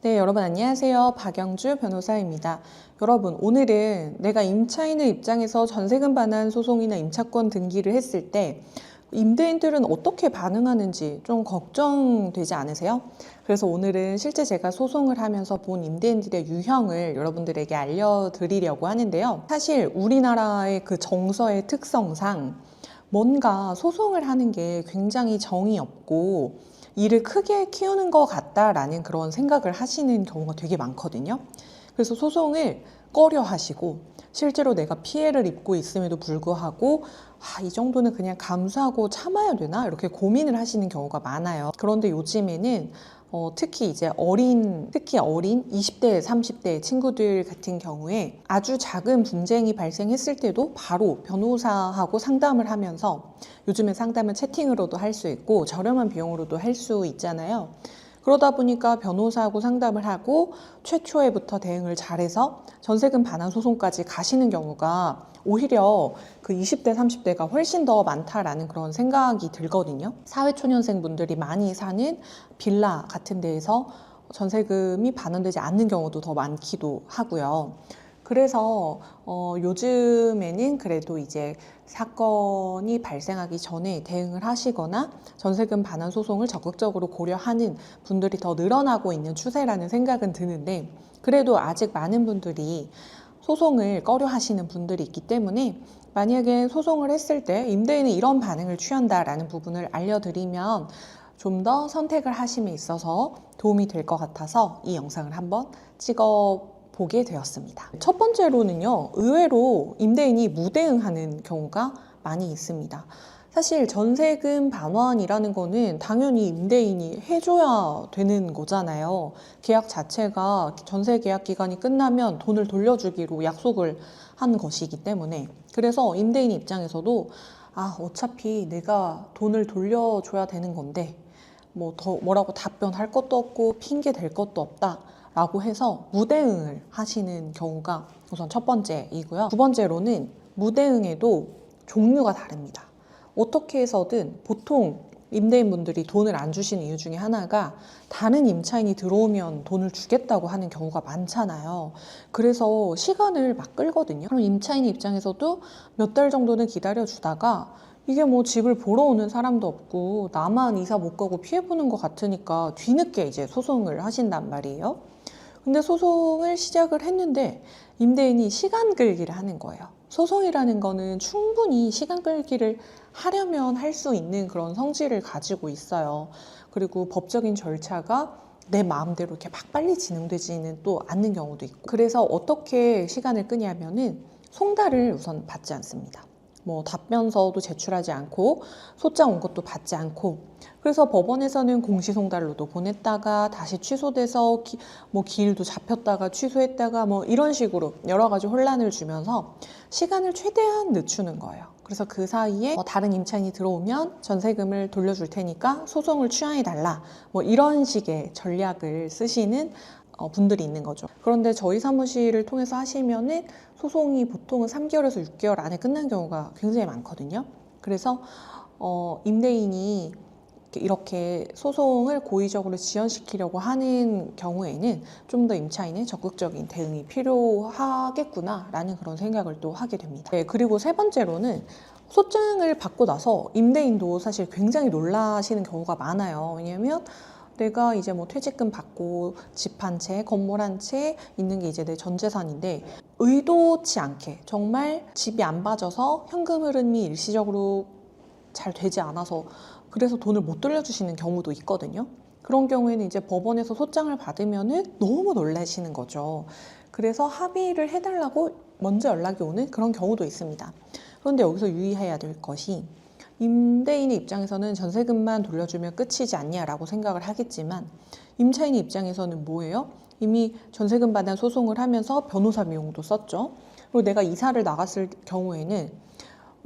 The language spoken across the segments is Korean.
네, 여러분 안녕하세요. 박영주 변호사입니다. 여러분, 오늘은 내가 임차인의 입장에서 전세금 반환 소송이나 임차권 등기를 했을 때 임대인들은 어떻게 반응하는지 좀 걱정되지 않으세요? 그래서 오늘은 실제 제가 소송을 하면서 본 임대인들의 유형을 여러분들에게 알려드리려고 하는데요. 사실 우리나라의 그 정서의 특성상 뭔가 소송을 하는 게 굉장히 정이 없고 일을 크게 키우는 것 같다라는 그런 생각을 하시는 경우가 되게 많거든요. 그래서 소송을 꺼려 하시고 실제로 내가 피해를 입고 있음에도 불구하고 이 정도는 그냥 감수하고 참아야 되나? 이렇게 고민을 하시는 경우가 많아요. 그런데 요즘에는 특히 이제 특히 어린 20대, 30대 친구들 같은 경우에 아주 작은 분쟁이 발생했을 때도 바로 변호사하고 상담을 하면서 요즘에 상담은 채팅으로도 할 수 있고 저렴한 비용으로도 할 수 있잖아요. 그러다 보니까 변호사하고 상담을 하고 최초에부터 대응을 잘해서 전세금 반환 소송까지 가시는 경우가 오히려 그 20대, 30대가 훨씬 더 많다라는 그런 생각이 들거든요. 사회초년생분들이 많이 사는 빌라 같은 데에서 전세금이 반환되지 않는 경우도 더 많기도 하고요. 그래서 요즘에는 그래도 이제 사건이 발생하기 전에 대응을 하시거나 전세금 반환 소송을 적극적으로 고려하는 분들이 더 늘어나고 있는 추세라는 생각은 드는데, 그래도 아직 많은 분들이 소송을 꺼려 하시는 분들이 있기 때문에 만약에 소송을 했을 때 임대인은 이런 반응을 취한다라는 부분을 알려드리면 좀 더 선택을 하심에 있어서 도움이 될 것 같아서 이 영상을 한번 찍어 보게 되었습니다. 첫 번째로는요, 의외로 임대인이 무대응하는 경우가 많이 있습니다. 사실 전세금 반환이라는 거는 당연히 임대인이 해줘야 되는 거잖아요. 계약 자체가 전세 계약 기간이 끝나면 돈을 돌려주기로 약속을 한 것이기 때문에. 그래서 임대인 입장에서도 어차피 내가 돈을 돌려줘야 되는 건데 뭐라고 답변할 것도 없고 핑계 댈 것도 없다 라고 해서 무대응을 하시는 경우가 우선 첫 번째이고요. 두 번째로는 무대응에도 종류가 다릅니다. 어떻게 해서든 보통 임대인분들이 돈을 안 주시는 이유 중에 하나가 다른 임차인이 들어오면 돈을 주겠다고 하는 경우가 많잖아요. 그래서 시간을 막 끌거든요. 그럼 임차인 입장에서도 몇 달 정도는 기다려주다가 이게 뭐 집을 보러 오는 사람도 없고 나만 이사 못 가고 피해보는 것 같으니까 뒤늦게 이제 소송을 하신단 말이에요. 근데 소송을 시작을 했는데 임대인이 시간 끌기를 하는 거예요. 소송이라는 거는 충분히 시간 끌기를 하려면 할 수 있는 그런 성질을 가지고 있어요. 그리고 법적인 절차가 내 마음대로 이렇게 막 빨리 진행되지는 또 않는 경우도 있고. 그래서 어떻게 시간을 끄냐면은 송달을 우선 받지 않습니다. 답변서도 제출하지 않고 소장 온 것도 받지 않고, 그래서 법원에서는 공시송달로도 보냈다가 다시 취소돼서 기일도 잡혔다가 취소했다가 이런 식으로 여러 가지 혼란을 주면서 시간을 최대한 늦추는 거예요. 그래서 그 사이에 다른 임차인이 들어오면 전세금을 돌려줄 테니까 소송을 취하해달라, 이런 식의 전략을 쓰시는 분들이 있는 거죠. 그런데 저희 사무실을 통해서 하시면은 소송이 보통은 3개월에서 6개월 안에 끝난 경우가 굉장히 많거든요. 그래서 임대인이 이렇게 소송을 고의적으로 지연시키려고 하는 경우에는 좀 더 임차인의 적극적인 대응이 필요하겠구나라는 그런 생각을 또 하게 됩니다. 네, 그리고 세 번째로는 소장을 받고 나서 임대인도 사실 굉장히 놀라시는 경우가 많아요. 왜냐하면 내가 이제 퇴직금 받고 집 한 채, 건물 한 채 있는 게 이제 내 전 재산인데 의도치 않게 정말 집이 안 봐져서 현금 흐름이 일시적으로 잘 되지 않아서 그래서 돈을 못 돌려주시는 경우도 있거든요. 그런 경우에는 이제 법원에서 소장을 받으면은 너무 놀라시는 거죠. 그래서 합의를 해달라고 먼저 연락이 오는 그런 경우도 있습니다. 그런데 여기서 유의해야 될 것이, 임대인의 입장에서는 전세금만 돌려주면 끝이지 않냐라고 생각을 하겠지만 임차인의 입장에서는 뭐예요? 이미 전세금 반환 소송을 하면서 변호사 비용도 썼죠. 그리고 내가 이사를 나갔을 경우에는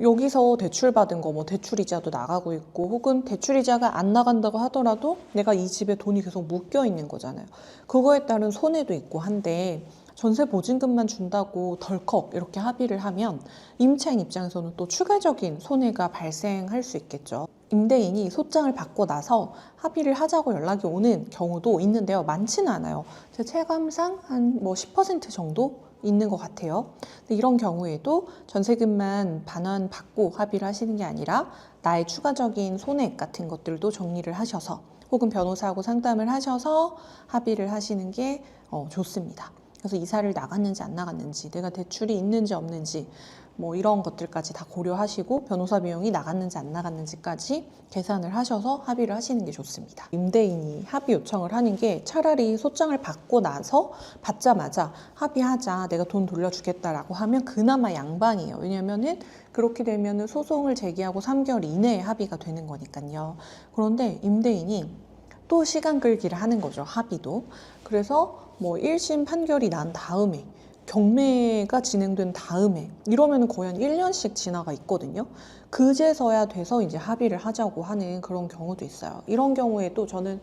여기서 대출받은 거 대출이자도 나가고 있고, 혹은 대출이자가 안 나간다고 하더라도 내가 이 집에 돈이 계속 묶여 있는 거잖아요. 그거에 따른 손해도 있고 한데 전세 보증금만 준다고 덜컥 이렇게 합의를 하면 임차인 입장에서는 또 추가적인 손해가 발생할 수 있겠죠. 임대인이 소장을 받고 나서 합의를 하자고 연락이 오는 경우도 있는데요. 많지는 않아요. 제 체감상 한 10% 정도 있는 것 같아요. 근데 이런 경우에도 전세금만 반환받고 합의를 하시는 게 아니라 나의 추가적인 손해 같은 것들도 정리를 하셔서 혹은 변호사하고 상담을 하셔서 합의를 하시는 게 좋습니다. 그래서 이사를 나갔는지 안 나갔는지, 내가 대출이 있는지 없는지 이런 것들까지 다 고려하시고 변호사 비용이 나갔는지 안 나갔는지까지 계산을 하셔서 합의를 하시는 게 좋습니다. 임대인이 합의 요청을 하는 게 차라리 소장을 받고 나서 받자마자 합의하자, 내가 돈 돌려주겠다라고 하면 그나마 양반이에요. 왜냐면은 그렇게 되면은 소송을 제기하고 3개월 이내에 합의가 되는 거니까요. 그런데 임대인이 또 시간 끌기를 하는 거죠. 합의도. 그래서 1심 판결이 난 다음에 경매가 진행된 다음에 이러면 거의 한 1년씩 지나가 있거든요. 그제서야 돼서 이제 합의를 하자고 하는 그런 경우도 있어요. 이런 경우에도 저는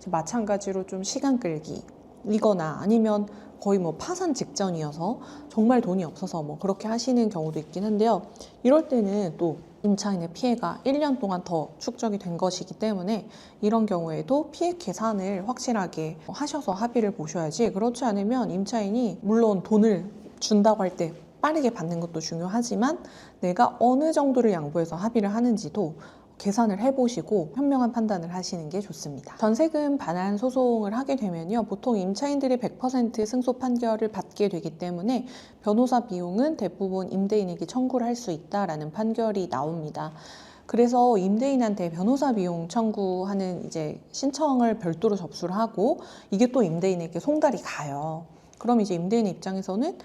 마찬가지로 좀 시간 끌기 이거나 아니면 거의 파산 직전이어서 정말 돈이 없어서 그렇게 하시는 경우도 있긴 한데요. 이럴 때는 또 임차인의 피해가 1년 동안 더 축적이 된 것이기 때문에 이런 경우에도 피해 계산을 확실하게 하셔서 합의를 보셔야지, 그렇지 않으면 임차인이 물론 돈을 준다고 할 때 빠르게 받는 것도 중요하지만 내가 어느 정도를 양보해서 합의를 하는지도 계산을 해보시고 현명한 판단을 하시는 게 좋습니다. 전세금 반환 소송을 하게 되면요, 보통 임차인들이 100% 승소 판결을 받게 되기 때문에 변호사 비용은 대부분 임대인에게 청구를 할 수 있다라는 판결이 나옵니다. 그래서 임대인한테 변호사 비용 청구하는 이제 신청을 별도로 접수를 하고 이게 또 임대인에게 송달이 가요. 그럼 이제 임대인의 입장에서는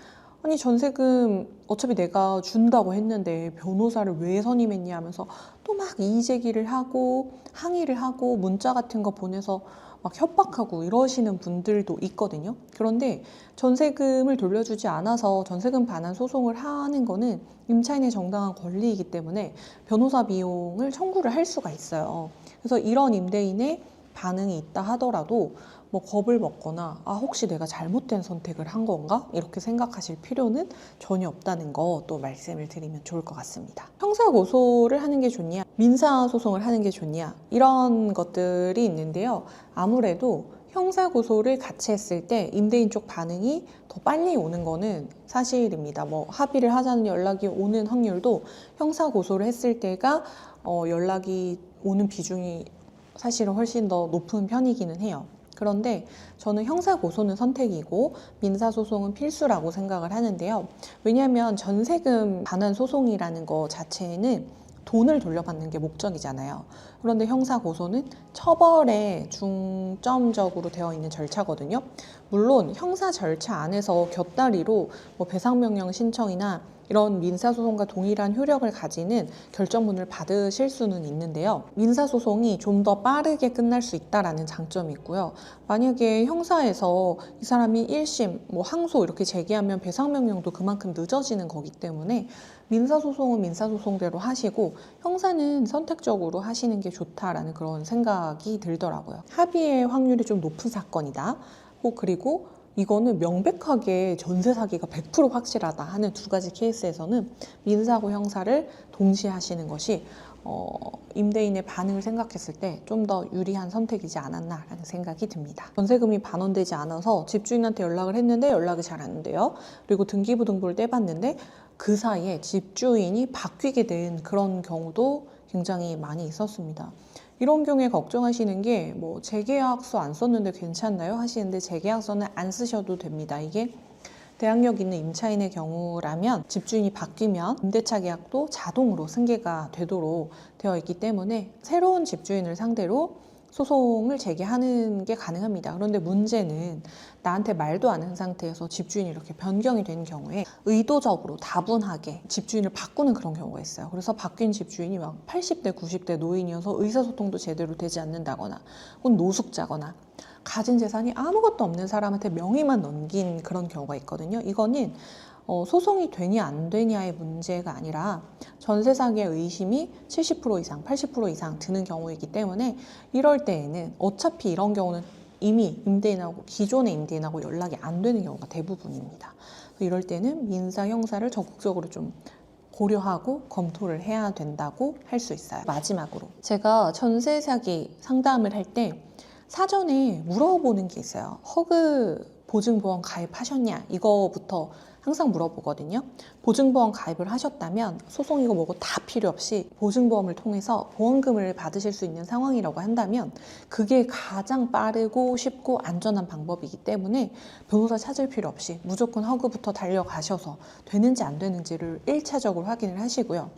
아니 전세금 어차피 내가 준다고 했는데 변호사를 왜 선임했냐 하면서 또 막 이의 제기를 하고 항의를 하고 문자 같은 거 보내서 막 협박하고 이러시는 분들도 있거든요. 그런데 전세금을 돌려주지 않아서 전세금 반환 소송을 하는 거는 임차인의 정당한 권리이기 때문에 변호사 비용을 청구를 할 수가 있어요. 그래서 이런 임대인의 반응이 있다 하더라도 겁을 먹거나 혹시 내가 잘못된 선택을 한 건가? 이렇게 생각하실 필요는 전혀 없다는 거 또 말씀을 드리면 좋을 것 같습니다. 형사 고소를 하는 게 좋냐? 민사 소송을 하는 게 좋냐? 이런 것들이 있는데요. 아무래도 형사 고소를 같이 했을 때 임대인 쪽 반응이 더 빨리 오는 거는 사실입니다. 합의를 하자는 연락이 오는 확률도 형사 고소를 했을 때가 연락이 오는 비중이 사실은 훨씬 더 높은 편이기는 해요. 그런데 저는 형사고소는 선택이고 민사소송은 필수라고 생각을 하는데요. 왜냐하면 전세금 반환 소송이라는 거 자체는 돈을 돌려받는 게 목적이잖아요. 그런데 형사고소는 처벌에 중점적으로 되어 있는 절차거든요. 물론 형사 절차 안에서 곁다리로 배상명령 신청이나 이런 민사소송과 동일한 효력을 가지는 결정문을 받으실 수는 있는데요. 민사소송이 좀 더 빠르게 끝날 수 있다는 장점이 있고요. 만약에 형사에서 이 사람이 1심, 항소 이렇게 제기하면 배상명령도 그만큼 늦어지는 거기 때문에 민사소송은 민사소송대로 하시고 형사는 선택적으로 하시는 게 좋다라는 그런 생각이 들더라고요. 합의의 확률이 좀 높은 사건이다. 그리고 이거는 명백하게 전세 사기가 100% 확실하다 하는 두 가지 케이스에서는 민사고 형사를 동시에 하시는 것이 임대인의 반응을 생각했을 때 좀 더 유리한 선택이지 않았나라는 생각이 듭니다. 전세금이 반환되지 않아서 집주인한테 연락을 했는데 연락이 잘 안 돼요. 그리고 등기부등본을 떼봤는데 그 사이에 집주인이 바뀌게 된 그런 경우도 굉장히 많이 있었습니다. 이런 경우에 걱정하시는 게 재계약서 안 썼는데 괜찮나요? 하시는데 재계약서는 안 쓰셔도 됩니다. 이게 대항력 있는 임차인의 경우라면 집주인이 바뀌면 임대차 계약도 자동으로 승계가 되도록 되어 있기 때문에 새로운 집주인을 상대로 소송을 제기하는 게 가능합니다. 그런데 문제는 나한테 말도 안 한 상태에서 집주인이 이렇게 변경이 된 경우에 의도적으로 다분하게 집주인을 바꾸는 그런 경우가 있어요. 그래서 바뀐 집주인이 막 80대, 90대 노인이어서 의사소통도 제대로 되지 않는다거나 혹은 노숙자거나 가진 재산이 아무것도 없는 사람한테 명의만 넘긴 그런 경우가 있거든요. 이거는 소송이 되냐 안 되냐의 문제가 아니라 전세 사기의 의심이 70% 이상, 80% 이상 드는 경우이기 때문에 이럴 때에는 어차피 이런 경우는 이미 임대인하고 기존의 임대인하고 연락이 안 되는 경우가 대부분입니다. 이럴 때는 민사, 형사를 적극적으로 좀 고려하고 검토를 해야 된다고 할 수 있어요. 마지막으로 제가 전세 사기 상담을 할 때 사전에 물어보는 게 있어요. 허그 보증보험 가입하셨냐? 이거부터 항상 물어보거든요. 보증보험 가입을 하셨다면 소송이고 뭐고 다 필요 없이 보증보험을 통해서 보험금을 받으실 수 있는 상황이라고 한다면 그게 가장 빠르고 쉽고 안전한 방법이기 때문에 변호사 찾을 필요 없이 무조건 허그부터 달려가셔서 되는지 안 되는지를 1차적으로 확인을 하시고요.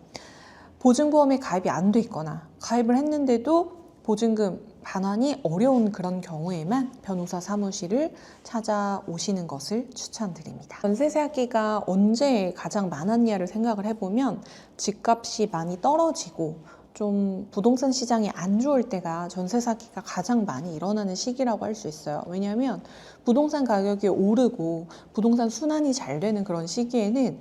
보증보험에 가입이 안 돼 있거나 가입을 했는데도 보증금 반환이 어려운 그런 경우에만 변호사 사무실을 찾아오시는 것을 추천드립니다. 전세 사기가 언제 가장 많았냐를 생각을 해보면 집값이 많이 떨어지고 좀 부동산 시장이 안 좋을 때가 전세 사기가 가장 많이 일어나는 시기라고 할 수 있어요. 왜냐하면 부동산 가격이 오르고 부동산 순환이 잘 되는 그런 시기에는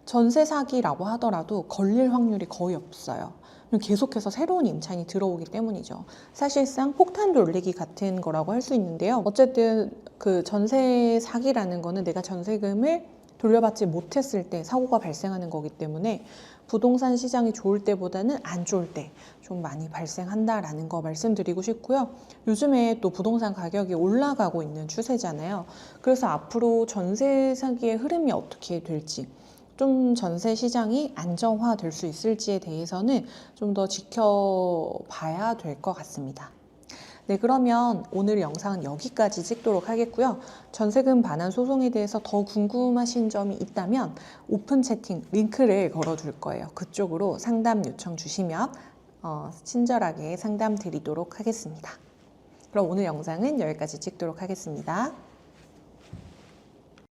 전세 사기라고 하더라도 걸릴 확률이 거의 없어요. 계속해서 새로운 임차인이 들어오기 때문이죠. 사실상 폭탄 돌리기 같은 거라고 할 수 있는데요. 어쨌든 그 전세 사기라는 거는 내가 전세금을 돌려받지 못했을 때 사고가 발생하는 거기 때문에 부동산 시장이 좋을 때보다는 안 좋을 때 좀 많이 발생한다라는 거 말씀드리고 싶고요. 요즘에 또 부동산 가격이 올라가고 있는 추세잖아요. 그래서 앞으로 전세 사기의 흐름이 어떻게 될지, 좀 전세 시장이 안정화될 수 있을지에 대해서는 좀 더 지켜봐야 될 것 같습니다. 네, 그러면 오늘 영상은 여기까지 찍도록 하겠고요. 전세금 반환 소송에 대해서 더 궁금하신 점이 있다면 오픈 채팅 링크를 걸어둘 거예요. 그쪽으로 상담 요청 주시면 친절하게 상담 드리도록 하겠습니다. 그럼 오늘 영상은 여기까지 찍도록 하겠습니다.